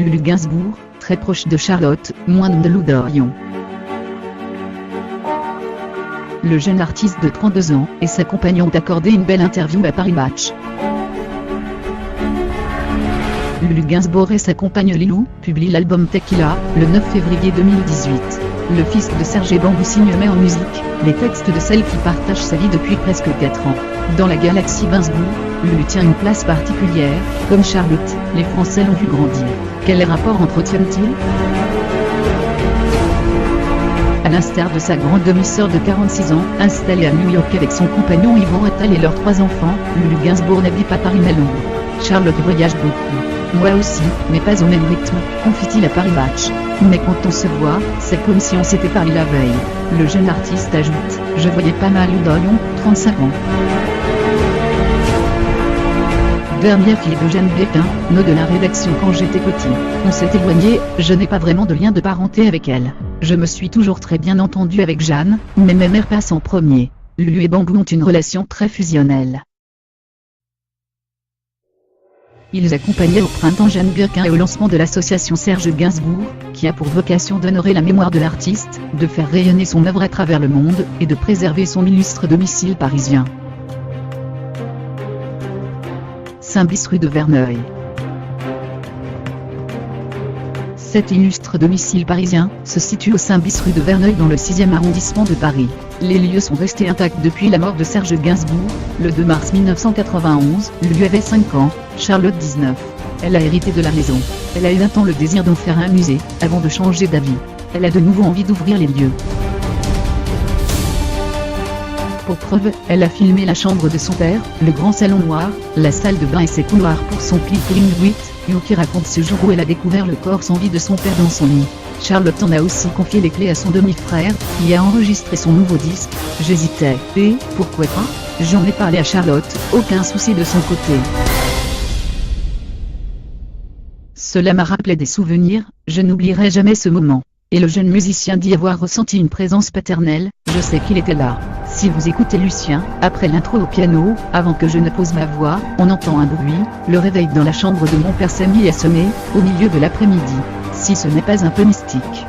Lulu Gainsbourg, très proche de Charlotte, moine de Lou Dorion. Le jeune artiste de 32 ans et sa compagne ont accordé une belle interview à Paris Match. Lulu Gainsbourg et sa compagne Lilou publient l'album Tequila, le 9 février 2018. Le fils de Serge Bambou met en musique les textes de celle qui partage sa vie depuis presque 4 ans. Dans la galaxie Gainsbourg, Lulu tient une place particulière, comme Charlotte, les Français l'ont vu grandir. Quel rapport entretiennent-ils ? À l'instar de sa grande demi-sœur de 46 ans, installée à New York avec son compagnon Yvan Attal et leurs 3 enfants, Lulu Gainsbourg n'habite pas Paris mais Londres. Charlotte voyage beaucoup. Moi aussi, mais pas au même rythme, confie-t-il à Paris Match. Mais quand on se voit, c'est comme si on s'était parlé la veille. Le jeune artiste ajoute, je voyais pas mal Lou Dorion, 35 ans. Dernière fille de Jeanne Birkin, nos de la rédaction quand j'étais petit. On s'est éloigné, je n'ai pas vraiment de lien de parenté avec elle. Je me suis toujours très bien entendu avec Jeanne, mais mes mères passent en premier. Lulu et Bambou ont une relation très fusionnelle. Ils accompagnaient au printemps Jeanne Birkin et au lancement de l'association Serge Gainsbourg, qui a pour vocation d'honorer la mémoire de l'artiste, de faire rayonner son œuvre à travers le monde, et de préserver son illustre domicile parisien. 5 bis rue de Verneuil. Cet illustre domicile parisien se situe au 5 bis rue de Verneuil dans le 6e arrondissement de Paris. Les lieux sont restés intacts depuis la mort de Serge Gainsbourg, le 2 mars 1991. Lulu avait 5 ans, Charlotte 19. Elle a hérité de la maison. Elle a eu un temps le désir d'en faire un musée, avant de changer d'avis. Elle a de nouveau envie d'ouvrir les lieux. Pour preuve, elle a filmé la chambre de son père, le grand salon noir, la salle de bain et ses couloirs pour son clip Feeling 8, qui raconte ce jour où elle a découvert le corps sans vie de son père dans son lit. Charlotte en a aussi confié les clés à son demi-frère, qui a enregistré son nouveau disque. J'hésitais, et pourquoi pas ? J'en ai parlé à Charlotte, aucun souci de son côté. Cela m'a rappelé des souvenirs, je n'oublierai jamais ce moment. Et le jeune musicien dit avoir ressenti une présence paternelle, je sais qu'il était là. Si vous écoutez Lucien, après l'intro au piano, avant que je ne pose ma voix, on entend un bruit, le réveil dans la chambre de mon père s'est mis à sonner, au milieu de l'après-midi. Si ce n'est pas un peu mystique.